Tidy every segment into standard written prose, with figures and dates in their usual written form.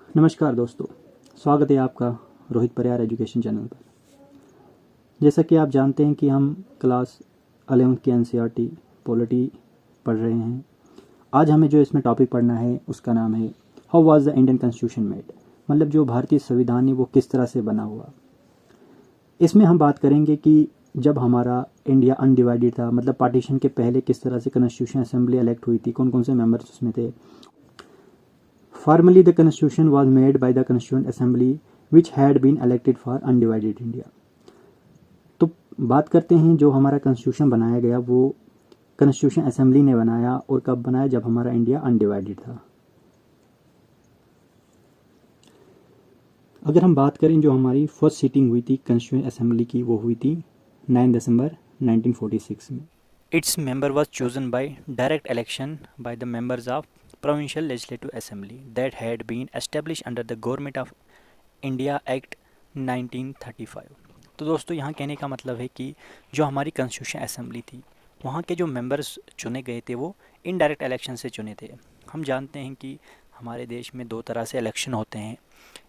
नमस्कार दोस्तों, स्वागत है आपका रोहित परिहार एजुकेशन चैनल पर। जैसा कि आप जानते हैं कि हम क्लास 11th की एनसीईआरटी पॉलिटी पढ़ रहे हैं। आज हमें जो इसमें टॉपिक पढ़ना है उसका नाम है how was the Indian constitution made, मतलब जो भारतीय संविधान है वो किस तरह से बना हुआ। इसमें हम बात करेंगे कि जब हमारा इंडिया अनडिवाइडेड था, मतलब पार्टीशन के पहले किस तरह से कॉन्स्टिट्यूशन असेंबली इलेक्ट हुई थी, कौन कौन से मेंबर्स उसमें थे। Formally, the constitution was made by the Constituent Assembly, which had been elected for undivided India. तो बात करते हैं जो हमारा कॉन्स्टिट्यूशन बनाया गया वो कॉन्स्टिट्यूशन असेंबली ने बनाया, और कब बनाया, जब हमारा इंडिया अनडिवाइडेड था। अगर हम बात करें जो हमारी फर्स्ट सीटिंग हुई थी कॉन्स्टिट्यूशन असेंबली की, वो हुई थी 9 दिसंबर 1946 में। Its member was chosen bye direct election by the members of Provincial Legislative Assembly that had been established under the Government of India Act 1935। तो दोस्तों यहाँ कहने का मतलब है कि जो हमारी कॉन्स्टिट्यूशन असेंबली थी वहाँ के जो मेंबर्स चुने गए थे वो इनडायरेक्ट इलेक्शन से चुने थे। हम जानते हैं कि हमारे देश में दो तरह से इलेक्शन होते हैं,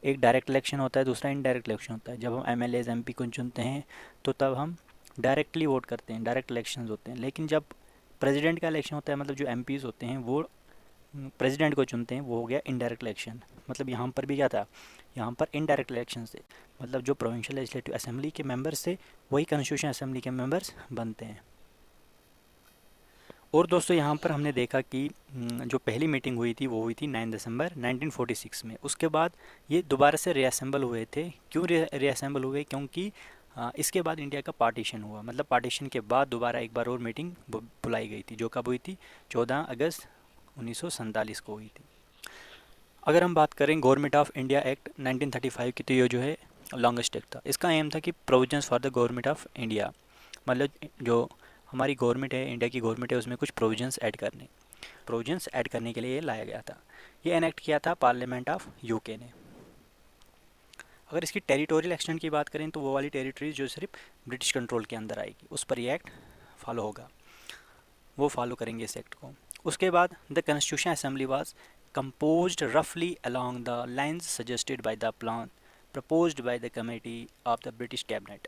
एक डायरेक्ट इलेक्शन होता है, दूसरा इनडायरेक्ट इलेक्शन होता है। जब हम एमएलएज एमपी को चुनते हैं तो तब हम डायरेक्टली वोट करते हैं, डायरेक्ट इलेक्शन होते हैं। लेकिन जब प्रेसिडेंट का इलेक्शन होता है, मतलब जो एमपीज़ होते हैं वो प्रेसिडेंट को चुनते हैं, वो हो गया इनडायरेक्ट इलेक्शन। मतलब यहाँ पर भी क्या था, यहाँ पर इनडायरेक्ट इलेक्शन से मतलब जो प्रोविंशियल लेजिस्लेटिव असेंबली के मेंबर्स थे वही कॉन्स्टिट्यूशन असेंबली के मेंबर्स बनते हैं। और दोस्तों यहाँ पर हमने देखा कि जो पहली मीटिंग हुई थी वो हुई थी 9 दिसंबर 1946 में। उसके बाद ये दोबारा से रीअसेंबल हुए थे। क्यों रीअसेंबल हुए? क्योंकि इसके बाद इंडिया का पार्टीशन हुआ, मतलब पार्टीशन के बाद दोबारा एक बार और मीटिंग बुलाई गई थी, जो कब हुई थी 14 अगस्त 1947 को हुई थी। अगर हम बात करें गवर्नमेंट ऑफ इंडिया एक्ट 1935 की, तो ये जो है लॉन्गेस्ट एक्ट था। इसका एम था कि provisions for the government of India, मतलब जो हमारी गवर्नमेंट है, इंडिया की गवर्नमेंट है, उसमें कुछ प्रोविजंस ऐड करने के लिए ये लाया गया था। ये एनेक्ट किया था पार्लियामेंट ऑफ यूके ने। अगर इसकी टेरिटोरियल एक्सटेंट की बात करें तो वो वाली टेरिटरीज जो सिर्फ ब्रिटिश कंट्रोल के अंदर आएगी उस पर ये एक्ट फॉलो होगा, वो फॉलो करेंगे इस एक्ट को। उसके बाद the constitution assembly was composed roughly along the lines suggested by the plan proposed by the committee of the British cabinet।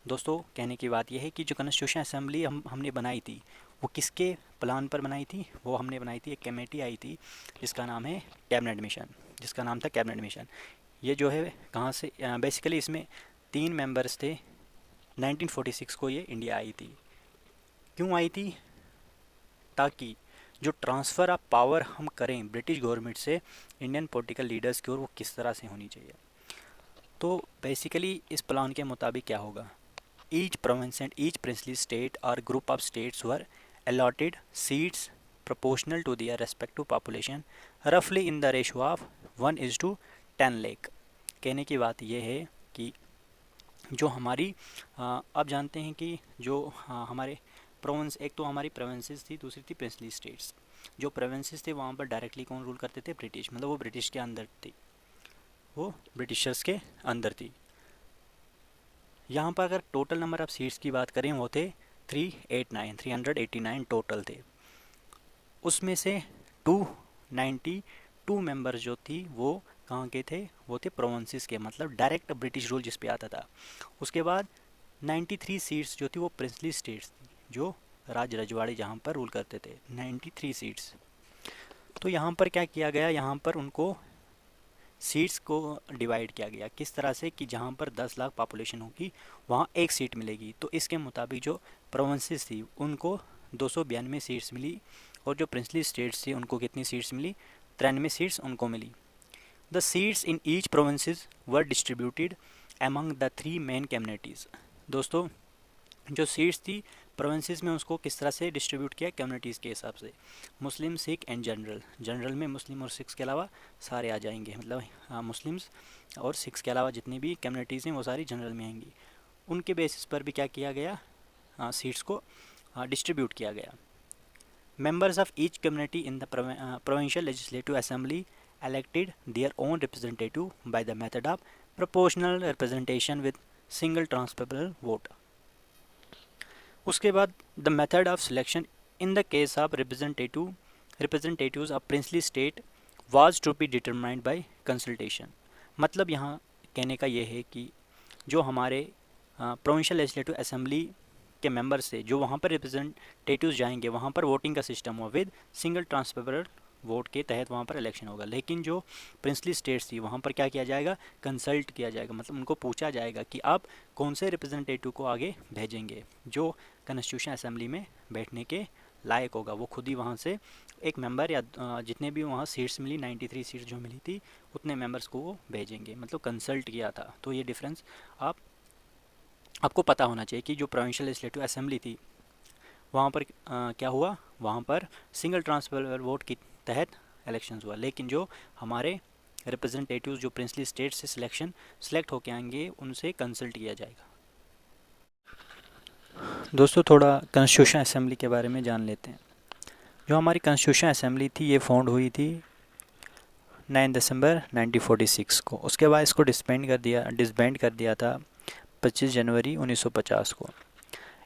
दोस्तों कहने की बात यह है कि जो कॉन्स्टिट्यूशन असेंबली हमने बनाई थी वो किसके प्लान पर बनाई थी? वो हमने बनाई थी, एक कमेटी आई थी जिसका नाम है कैबिनेट मिशन, जिसका नाम था कैबिनेट मिशन। ये जो है कहाँ से, बेसिकली इसमें 3 मेंबर्स थे। 1946 को ये इंडिया आई थी। क्यों आई थी? ताकि जो ट्रांसफ़र ऑफ पावर हम करें ब्रिटिश गवर्नमेंट से इंडियन पॉलिटिकल लीडर्स की ओर, वो किस तरह से होनी चाहिए। तो बेसिकली इस प्लान के मुताबिक क्या होगा, each province and each princely state और group of states were allotted seats proportional to their respective population रफली in the ratio of 1:10 lakh. कहने की बात यह है कि जो हमारी आप जानते हैं कि जो हमारे प्रोविंस, एक तो हमारी प्रोविंसेस थी, दूसरी थी प्रिंसली स्टेट्स। जो प्रोविंसेस थे वहाँ पर डायरेक्टली कौन रूल करते थे? ब्रिटिश, मतलब वो ब्रिटिश के अंदर थी, वो ब्रिटिशर्स के अंदर थी। यहाँ पर अगर टोटल नंबर ऑफ सीट्स की बात करें वो थे 389 टोटल थे। उसमें से 292 मेंबर्स जो थी वो कहाँ के थे? वो थे प्रोविंसेस के, मतलब डायरेक्ट ब्रिटिश रूल जिस पे आता था। उसके बाद 93 सीट्स जो थी वो प्रिंसली स्टेट्स थी, जो राज रजवाड़े जहाँ पर रूल करते थे। 93 सीट्स। तो यहाँ पर क्या किया गया, यहाँ पर उनको सीट्स को डिवाइड किया गया। किस तरह से कि जहाँ पर 10 लाख पॉपुलेशन होगी वहाँ एक सीट मिलेगी। तो इसके मुताबिक जो प्रोविंसेस थी उनको 292 सीट्स मिली, और जो प्रिंसली स्टेट्स थी उनको कितनी सीट्स मिली? 93 सीट्स उनको मिली। The seats in each provinces were distributed among the 3 main communities. दोस्तों जो सीट्स थी प्रोविंसेस में उसको किस तरह से डिस्ट्रीब्यूट किया? कम्युनिटीज़ के हिसाब से, मुस्लिम, सिख एंड जनरल में मुस्लिम और सिख्स के अलावा सारे आ जाएंगे, मतलब मुस्लिम्स और सिख्स के अलावा जितनी भी कम्युनिटीज़ हैं वो सारी जनरल में आएंगी। उनके बेसिस पर भी क्या किया गया? सीट्स को डिस्ट्रीब्यूट किया गया। Members of each community in the provincial legislative assembly elected their own representative by the method of proportional representation with single transferable vote। उसके बाद the method of selection in the case of representatives of princely state was to be determined by consultation. मतलब यहाँ कहने का ये है कि जो हमारे प्रोविंशियल लेजिस्लेटिव असेंबली के मेंबर्स थे, जो वहाँ पर रिप्रेजेंटेटिव्स जाएंगे, वहाँ पर वोटिंग का सिस्टम हुआ विद सिंगल ट्रांसफरेबल वोट के तहत वहाँ पर इलेक्शन होगा। लेकिन जो प्रिंसली स्टेट्स थी वहाँ पर क्या किया जाएगा, कंसल्ट किया जाएगा, मतलब उनको पूछा जाएगा कि आप कौन से रिप्रेजेंटेटिव को आगे भेजेंगे जो कॉन्स्टिट्यूशन असेंबली में बैठने के लायक होगा। वो खुद ही वहाँ से एक मेंबर या जितने भी वहाँ सीट्स मिली 93 सीट्स जो मिली थी उतने मेंबर्स को वो भेजेंगे, मतलब कंसल्ट किया था। तो ये डिफरेंस आपको पता होना चाहिए कि जो प्रोविंशियल लेजिस्लेटिव असेंबली थी वहाँ पर क्या हुआ, वहाँ पर सिंगल ट्रांसफरेबल वोट के तहत इलेक्शंस हुआ। लेकिन जो हमारे रिप्रेजेंटेटिव्स जो प्रिंसली स्टेट से सेलेक्ट होके आएंगे उनसे कंसल्ट किया जाएगा। दोस्तों थोड़ा कॉन्स्टिट्यूशन असेंबली के बारे में जान लेते हैं। जो हमारी कॉन्स्टिट्यूशन असेंबली थी ये फाउंड हुई थी 9 दिसंबर 1946 को। उसके बाद इसको डिसबैंड कर दिया था 25 जनवरी 1950 को।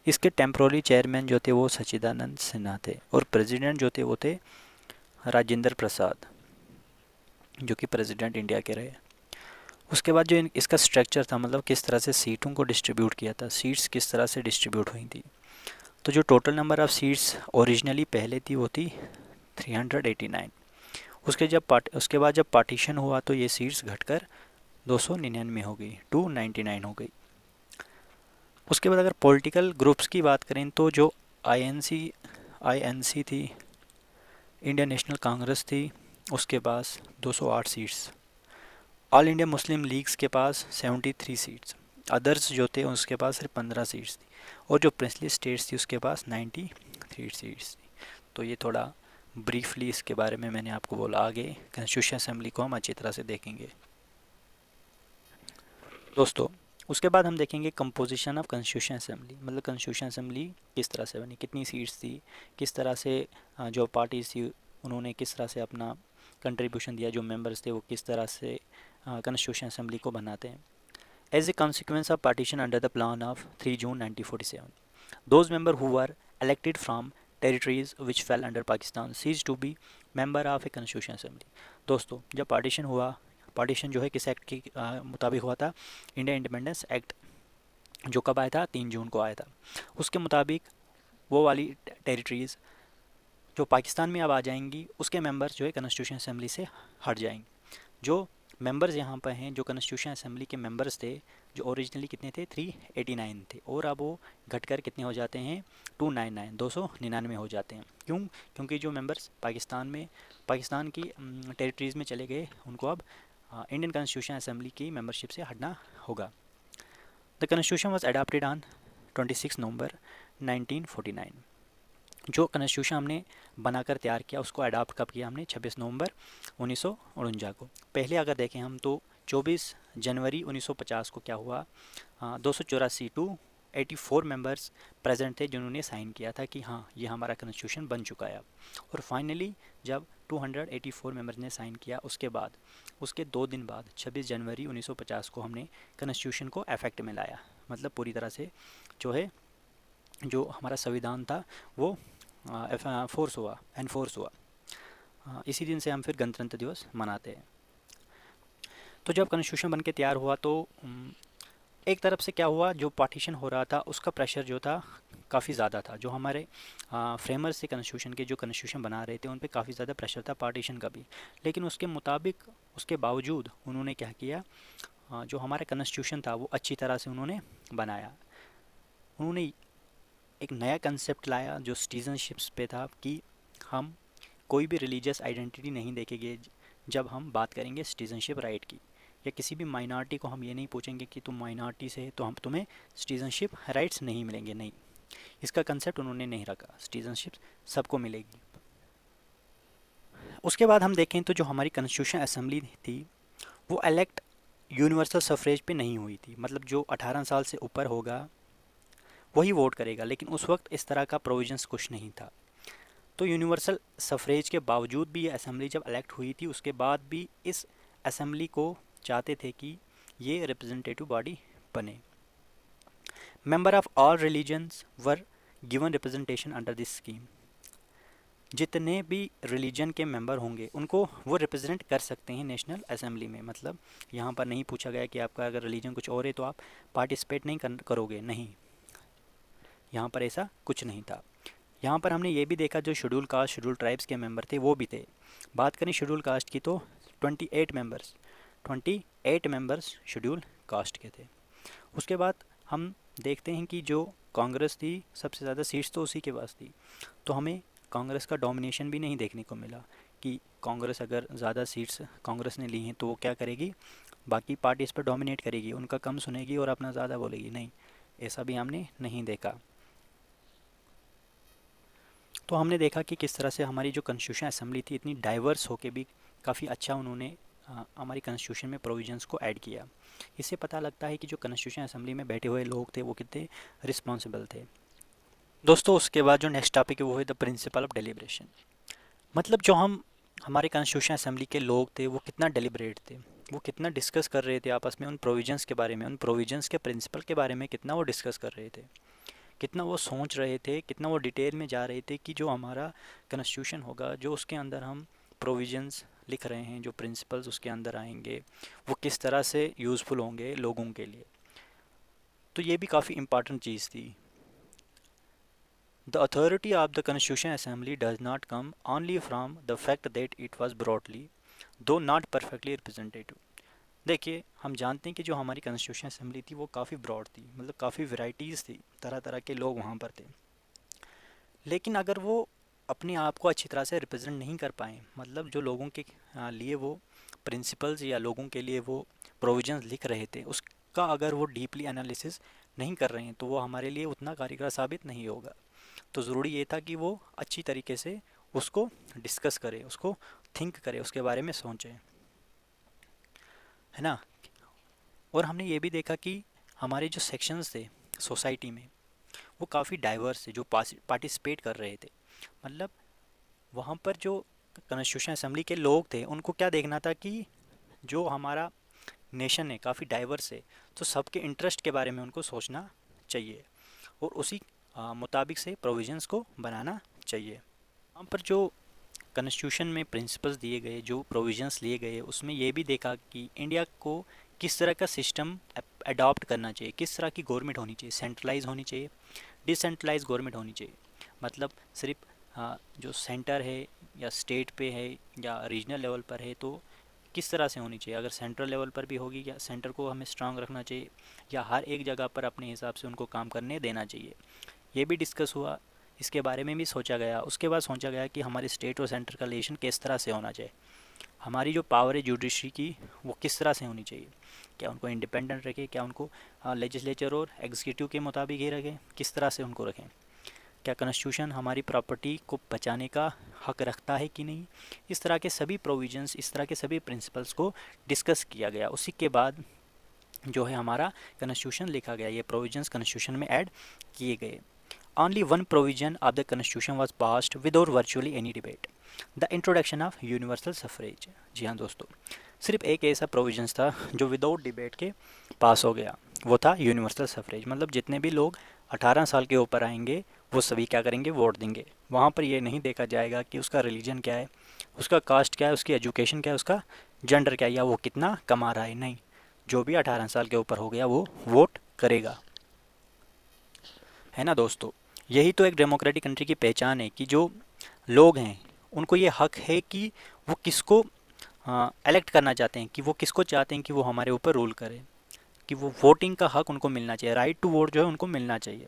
इसके टेम्पोररी चेयरमैन जो थे वो सच्चिदानंद सिन्हा थे और प्रेसिडेंट जो थे वो थे राजेंद्र प्रसाद, जो कि प्रेसिडेंट इंडिया के रहे। उसके बाद जो इसका स्ट्रक्चर था, मतलब किस तरह से सीटों को डिस्ट्रीब्यूट किया था, सीट्स किस तरह से डिस्ट्रीब्यूट हुई थी। तो जो total number of seats originally पहले थी वो थी 389। उसके बाद जब पार्टीशन हुआ तो ये सीट्स घटकर 299 हो गई, 299 हो गई। उसके बाद अगर पॉलिटिकल ग्रुप्स की बात करें तो जो आईएनसी थी, इंडियन नेशनल कांग्रेस थी, उसके पास 208 seats. All India Muslim leagues के पास 73 सीट्स। अदर्स जो थे उसके पास सिर्फ 15 सीट्स थी। और जो प्रिंसली स्टेट्स थी उसके पास 93 सीट्स थी। तो ये थोड़ा ब्रीफली इसके बारे में मैंने आपको बोला। आगे कॉन्स्टिट्यूशन असेंबली को हम अच्छी तरह से देखेंगे दोस्तों। उसके बाद हम देखेंगे कंपोजिशन ऑफ कॉन्स्टिट्यूशन असेंबली, मतलब कॉन्स्टिट्यूशन असेंबली किस तरह से बनी, कितनी सीट्स थी, किस तरह से जो पार्टीज थी उन्होंने किस तरह से अपना कंट्रीब्यूशन दिया, जो मेंबर्स थे वो किस तरह से कॉन्स्टिट्यूशन असेंबली को बनाते हैं। As a consequence of partition under the plan of 3 June 1947, those members who were elected from territories which fell under Pakistan ceased to be member of a constitution assembly। दोस्तों जब partition हुआ, partition जो है किस act के मुताबिक हुआ था, इंडिया इंडिपेंडेंस एक्ट, जो कब आया था, 3 जून को आया था। उसके मुताबिक वो वाली टेरिटरीज़ जो पाकिस्तान में अब आ जाएंगी उसके मेंबर्स जो है कॉन्स्टिट्यूशन असेंबली से हट जाएंगे। जो मेंबर्स यहाँ पर हैं, जो कॉन्स्टिट्यूशन असेंबली के मेंबर्स थे, जो ओरिजिनली कितने थे 389 थे, और अब वो घटकर कितने हो जाते हैं 299 हो जाते हैं। क्यों? क्योंकि जो मेंबर्स पाकिस्तान की टेरिटरीज़ में चले गए उनको अब इंडियन कॉन्स्टिट्यूशन असेंबली की मेंबरशिप से हटना होगा। The constitution was adopted on 26 नवंबर 1949। जो कॉन्स्टिट्यूशन हमने बनाकर तैयार किया उसको अडॉप्ट कब किया हमने, 26 नवंबर 1949 को। पहले अगर देखें हम तो 24 जनवरी 1950 को क्या हुआ, 284 टू 84 मेंबर्स प्रेजेंट थे जिन्होंने साइन किया था कि हाँ ये हमारा कॉन्स्टिट्यूशन बन चुका है। और फाइनली जब 284 मेंबर्स ने साइन किया उसके बाद उसके 2 दिन बाद 26 जनवरी 1950 को हमने कॉन्स्टिट्यूशन को इफेक्ट में लाया। मतलब पूरी तरह से जो है जो हमारा संविधान था वो एनफोर्स हुआ। इसी दिन से हम फिर गणतंत्र दिवस मनाते हैं। तो जब कॉन्स्टिट्यूशन बन के तैयार हुआ तो एक तरफ से क्या हुआ, जो पार्टीशन हो रहा था उसका प्रेशर जो था काफ़ी ज़्यादा था। जो हमारे फ्रेमर्स थे कॉन्स्टिट्यूशन के, जो कॉन्स्टिट्यूशन बना रहे थे, उन पे काफ़ी ज़्यादा प्रेशर था पार्टीशन का भी। लेकिन उसके बावजूद उन्होंने क्या किया, जो हमारा कॉन्स्टिट्यूशन था वो अच्छी तरह से उन्होंने बनाया। उन्होंने एक नया कंसेप्ट लाया जो सिटीजनशिप्स पे था कि हम कोई भी रिलीजियस आइडेंटिटी नहीं देखेंगे जब हम बात करेंगे सिटीजनशिप राइट की, या किसी भी माइनॉरिटी को हम ये नहीं पूछेंगे कि तुम माइनॉरिटी से तो हम तुम्हें सिटीजनशिप राइट्स नहीं मिलेंगे। नहीं, इसका कंसेप्ट उन्होंने नहीं रखा, सिटीजनशिप सबको मिलेगी। उसके बाद हम देखें तो जो हमारी कॉन्स्टिट्यूशन असेंबली थी वो इलेक्ट यूनिवर्सल सफरेज पे नहीं हुई थी। मतलब जो 18 साल से ऊपर होगा वही वोट करेगा, लेकिन उस वक्त इस तरह का प्रोविजंस कुछ नहीं था। तो यूनिवर्सल सफरेज के बावजूद भी ये असेंबली जब इलेक्ट हुई थी उसके बाद भी इस असेंबली को चाहते थे कि ये रिप्रेजेंटेटिव बॉडी बने। Member of all religions were given representation under this scheme. जितने भी रिलीजन के मेंबर होंगे उनको वो रिप्रेजेंट कर सकते हैं नेशनल असेंबली में। मतलब यहाँ पर नहीं पूछा गया कि आपका अगर रिलीजन कुछ और है तो आप पार्टिसिपेट नहीं करोगे, नहीं, यहाँ पर ऐसा कुछ नहीं था। यहाँ पर हमने ये भी देखा जो शेड्यूल कास्ट शेड्यूल ट्राइब्स के मेंबर थे वो भी थे। बात करें शेड्यूल कास्ट की तो 28 मेंबर्स शेड्यूल कास्ट के थे। उसके बाद हम देखते हैं कि जो कांग्रेस थी सबसे ज़्यादा सीट्स तो उसी के पास थी, तो हमें कांग्रेस का डोमिनेशन भी नहीं देखने को मिला कि कांग्रेस अगर ज़्यादा सीट्स कांग्रेस ने ली हैं तो वो क्या करेगी, बाकी पार्टी इस पर डोमिनेट करेगी, उनका कम सुनेगी और अपना ज़्यादा बोलेगी, नहीं, ऐसा भी हमने नहीं देखा। तो हमने देखा कि किस तरह से हमारी जो कॉन्स्टिट्यूशन असेंबली थी इतनी डाइवर्स होके भी काफ़ी अच्छा उन्होंने हमारी कॉन्स्टिट्यूशन में प्रोविजंस को ऐड किया। इससे पता लगता है कि जो कॉन्स्टिट्यूशन असेंबली में बैठे हुए लोग थे वो कितने रिस्पॉन्सिबल थे। दोस्तों उसके बाद जो नेक्स्ट टॉपिक है वो है द प्रिंसिपल ऑफ डेलिब्रेशन। मतलब जो हमारे कॉन्स्टिट्यूशन असेंबली के लोग थे वो कितना डेलिब्रेट थे, वो कितना डिस्कस कर रहे थे आपस में उन प्रोविजंस के बारे में, उन प्रोविजंस के प्रिंसिपल के बारे में कितना वो डिस्कस कर रहे थे, कितना वो सोच रहे थे, कितना वो डिटेल में जा रहे थे कि जो हमारा कॉन्स्टिट्यूशन होगा, जो उसके अंदर हम प्रोविजंस लिख रहे हैं, जो प्रिंसिपल्स उसके अंदर आएंगे वो किस तरह से यूज़फुल होंगे लोगों के लिए। तो ये भी काफ़ी इम्पॉर्टेंट चीज़ थी। The authority of the Constitution Assembly does not come only from the fact that it was broadly, though not perfectly representative। देखिए हम जानते हैं कि जो हमारी कॉन्स्टिट्यूशन असेंबली थी वो काफ़ी ब्रॉड थी, मतलब काफ़ी वैरायटीज़ थी, तरह तरह के लोग वहाँ पर थे, लेकिन अगर वो अपने आप को अच्छी तरह से रिप्रेजेंट नहीं कर पाए, मतलब जो लोगों के लिए वो प्रिंसिपल्स या लोगों के लिए वो प्रोविजंस लिख रहे थे उसका अगर वो डीपली एनालिसिस नहीं कर रहे हैं तो वो हमारे लिए उतना कारगर साबित नहीं होगा। तो ज़रूरी ये था कि वो अच्छी तरीके से उसको डिस्कस करे, उसको थिंक करे, उसके बारे में सोचे, है ना। और हमने ये भी देखा कि हमारे जो सेक्शंस थे सोसाइटी में वो काफ़ी डाइवर्स थे जो पार्टिसिपेट कर रहे थे। मतलब वहाँ पर जो कॉन्स्टिट्यूशन असेंबली के लोग थे उनको क्या देखना था कि जो हमारा नेशन है काफ़ी डाइवर्स है, तो सबके इंटरेस्ट के बारे में उनको सोचना चाहिए और उसी मुताबिक से प्रोविजंस को बनाना चाहिए। वहाँ पर जो कॉन्स्टिट्यूशन में प्रिंसिपल्स दिए गए, जो प्रोविजंस लिए गए, उसमें ये भी देखा कि इंडिया को किस तरह का सिस्टम अडॉप्ट करना चाहिए, किस तरह की गवर्नमेंट होनी चाहिए, सेंट्रलाइज होनी चाहिए, डिसेंट्रलाइज गवर्नमेंट होनी चाहिए। मतलब सिर्फ जो सेंटर है या स्टेट पे है या रीजनल लेवल पर है तो किस तरह से होनी चाहिए, अगर सेंट्रल लेवल पर भी होगी या सेंटर को हमें स्ट्रांग रखना चाहिए या हर एक जगह पर अपने हिसाब से उनको काम करने देना चाहिए, ये भी डिस्कस हुआ, इसके बारे में भी सोचा गया। उसके बाद सोचा गया कि हमारे स्टेट और सेंटर का रिलेशन किस तरह से होना चाहिए, हमारी जो पावर है जुडिशरी की वो किस तरह से होनी चाहिए, क्या उनको इंडिपेंडेंट रखें, क्या उनको लेजिस्लेचर और एग्जीक्यूटिव के मुताबिक ही रखें, किस तरह से उनको रखें, क्या कॉन्स्टिट्यूशन हमारी प्रॉपर्टी को बचाने का हक रखता है कि नहीं। इस तरह के सभी प्रोविजंस, इस तरह के सभी प्रिंसिपल्स को डिस्कस किया गया। उसी के बाद जो है हमारा कॉन्स्टिट्यूशन लिखा गया, ये प्रोविजंस कॉन्स्टिट्यूशन में ऐड किए गए। Only one provision of the Constitution was passed without virtually any debate, the introduction of universal suffrage। जी हाँ दोस्तों, सिर्फ एक ऐसा प्रोविजंस था जो विदाउट डिबेट के पास हो गया, वो था यूनिवर्सल सफरेज। मतलब जितने भी लोग 18 साल के ऊपर आएंगे वो सभी क्या करेंगे, वोट देंगे। वहाँ पर ये नहीं देखा जाएगा कि उसका रिलीजन क्या है, उसका कास्ट क्या है, उसकी एजुकेशन क्या है, उसका जेंडर क्या है, या वो कितना कमा रहा है, नहीं, जो भी 18 साल के ऊपर हो गया वो वोट करेगा, है ना दोस्तों। यही तो एक डेमोक्रेटिक कंट्री की पहचान है कि जो लोग हैं उनको ये हक है कि वो किसको एलेक्ट करना चाहते हैं, कि वो किसको चाहते हैं कि वो हमारे ऊपर रूल करे, कि वो वोटिंग का हक उनको मिलना चाहिए, राइट टू वोट जो है उनको मिलना चाहिए।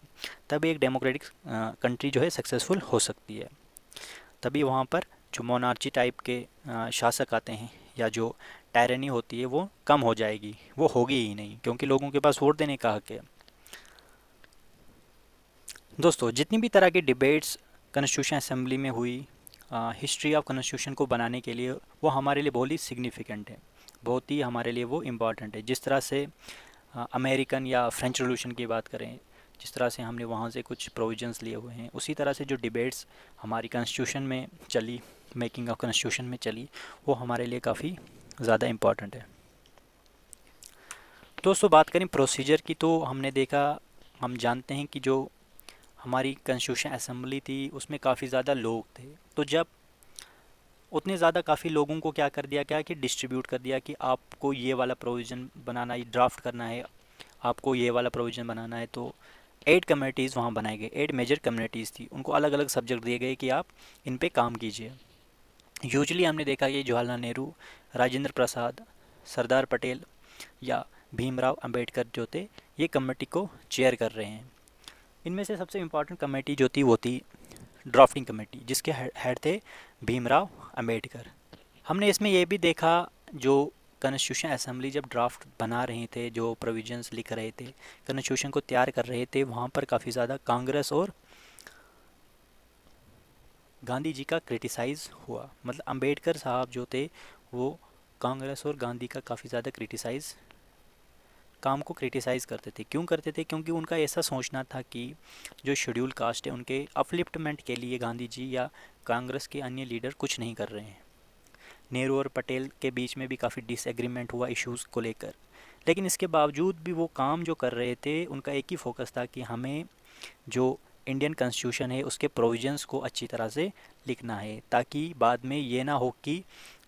तभी एक डेमोक्रेटिक कंट्री जो है सक्सेसफुल हो सकती है। तभी वहाँ पर जो मोनार्ची टाइप के शासक आते हैं या जो टायरनी होती है वो कम हो जाएगी, वो होगी ही नहीं, क्योंकि लोगों के पास वोट देने का हक है। दोस्तों जितनी भी तरह की डिबेट्स कॉन्स्टिट्यूशन असेंबली में हुई हिस्ट्री ऑफ कॉन्स्टिट्यूशन को बनाने के लिए, वो हमारे लिए बहुत ही सिग्निफिकेंट है, बहुत ही हमारे लिए वो इम्पॉर्टेंट है। जिस तरह से अमेरिकन या फ्रेंच रेवोल्यूशन की बात करें, जिस तरह से हमने वहाँ से कुछ प्रोविजंस लिए हुए हैं, उसी तरह से जो डिबेट्स हमारी कॉन्स्टिट्यूशन में चली, मेकिंग ऑफ कॉन्स्टिट्यूशन में चली, वो हमारे लिए काफ़ी ज़्यादा इम्पॉर्टेंट है। दोस्तों बात करें प्रोसीजर की तो हमने देखा, हम जानते हैं कि जो हमारी कॉन्स्टिट्यूशन असेंबली थी उसमें काफ़ी ज़्यादा लोग थे, तो जब उतने ज़्यादा काफ़ी लोगों को क्या कर दिया क्या कि डिस्ट्रीब्यूट कर दिया कि आपको ये वाला प्रोविज़न बनाना है, ड्राफ्ट करना है, आपको ये वाला प्रोविज़न बनाना है, तो 8 कमेटीज़ वहाँ बनाए गए। 8 मेजर कम्युनिटीज़ थी, उनको अलग अलग सब्जेक्ट दिए गए कि आप इन पे काम कीजिए। यूजुअली हमने देखा कि जवाहरलाल नेहरू, राजेंद्र प्रसाद, सरदार पटेल या भीमराव अंबेडकर जो थे ये कमेटी को चेयर कर रहे हैं। इनमें से सबसे इम्पॉर्टेंट कमेटी जो थी वो थी ड्राफ्टिंग कमेटी, जिसके हेड थे भीमराव अंबेडकर। हमने इसमें ये भी देखा, जो कॉन्स्टिट्यूशन असेंबली जब ड्राफ्ट बना रहे थे, जो प्रोविजंस लिख रहे थे, कॉन्स्टिट्यूशन को तैयार कर रहे थे, वहाँ पर काफ़ी ज़्यादा कांग्रेस और गांधी जी का क्रिटिसाइज़ हुआ। मतलब अंबेडकर साहब जो थे वो कांग्रेस और गांधी का काफ़ी ज़्यादा काम को क्रिटिसाइज़ करते थे। क्यों करते थे? क्योंकि उनका ऐसा सोचना था कि जो शेड्यूल कास्ट है उनके अपलिफ्टमेंट के लिए गांधी जी या कांग्रेस के अन्य लीडर कुछ नहीं कर रहे हैं। नेहरू और पटेल के बीच में भी काफ़ी डिसएग्रीमेंट हुआ इश्यूज़ को लेकर, लेकिन इसके बावजूद भी वो काम जो कर रहे थे उनका एक ही फोकस था कि हमें जो इंडियन कॉन्स्टिट्यूशन है उसके प्रोविजंस को अच्छी तरह से लिखना है, ताकि बाद में ये ना हो कि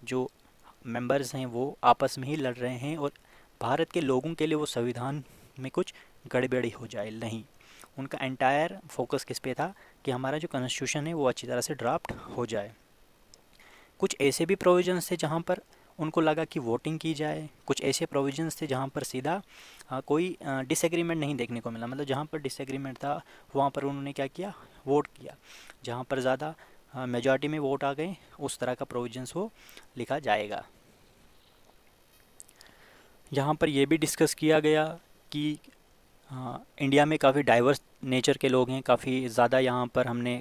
जो मेंबर्स हैं वो आपस में ही लड़ रहे हैं और भारत के लोगों के लिए वो संविधान में कुछ गड़बड़ी हो जाए। नहीं, उनका एंटायर फोकस किस पे था कि हमारा जो कॉन्स्टिट्यूशन है वो अच्छी तरह से ड्राफ्ट हो जाए। कुछ ऐसे भी प्रोविजंस थे जहाँ पर उनको लगा कि वोटिंग की जाए, कुछ ऐसे प्रोविजंस थे जहाँ पर सीधा कोई डिसएग्रीमेंट नहीं देखने को मिला। मतलब जहाँ पर डिसएग्रीमेंट था वहाँ पर उन्होंने क्या किया, वोट किया। जहाँ पर ज़्यादा मेजॉरिटी में वोट आ गए उस तरह का प्रोविजंस वो लिखा जाएगा। यहाँ पर यह भी डिस्कस किया गया कि इंडिया में काफ़ी डाइवर्स नेचर के लोग हैं, काफ़ी ज़्यादा यहाँ पर हमने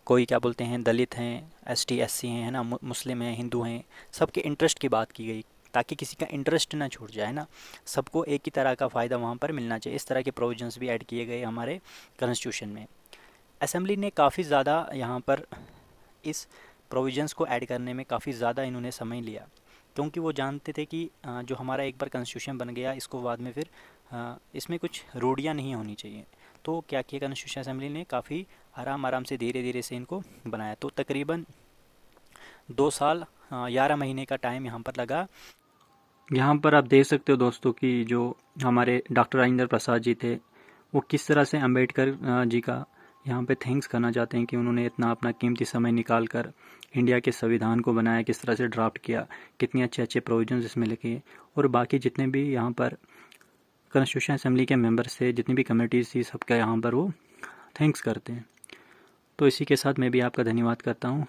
कोई क्या बोलते हैं दलित हैं, एसटी एससी हैं, है ना, मुस्लिम हैं, हिंदू हैं, सबके इंटरेस्ट की बात की गई ताकि किसी का इंटरेस्ट ना छूट जाए ना, सबको एक ही तरह का फ़ायदा वहाँ पर मिलना चाहिए। इस तरह के प्रोविजंस भी ऐड किए गए हमारे कॉन्स्टिट्यूशन में। असेंबली ने काफ़ी ज़्यादा यहाँ पर इस प्रोविजंस को ऐड करने में काफ़ी ज़्यादा इन्होंने समय लिया, क्योंकि वो जानते थे कि जो हमारा एक बार कॉन्स्टिट्यूशन बन गया इसको बाद में फिर इसमें कुछ रूढ़ियाँ नहीं होनी चाहिए। तो क्या किया कॉन्स्टिट्यूशन असेंबली ने, काफ़ी आराम से धीरे धीरे से इनको बनाया। तो तकरीबन 2 साल 11 महीने का टाइम यहाँ पर लगा। यहाँ पर आप देख सकते हो दोस्तों कि जो हमारे डॉक्टर राजेंद्र प्रसाद जी थे वो किस तरह से अंबेडकर जी का यहाँ पे थैंक्स करना चाहते हैं कि उन्होंने इतना अपना कीमती समय निकाल कर इंडिया के संविधान को बनाया, किस तरह से ड्राफ्ट किया, कितने अच्छे अच्छे प्रोविजंस इसमें लिखे, और बाकी जितने भी यहाँ पर कॉन्स्टिट्यूशन असेंबली के मेंबर्स थे, जितनी भी कमेटीज़ थी, सबका यहाँ पर वो थैंक्स करते हैं। तो इसी के साथ मैं भी आपका धन्यवाद करता हूँ।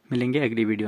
मिलेंगे अगली वीडियो में।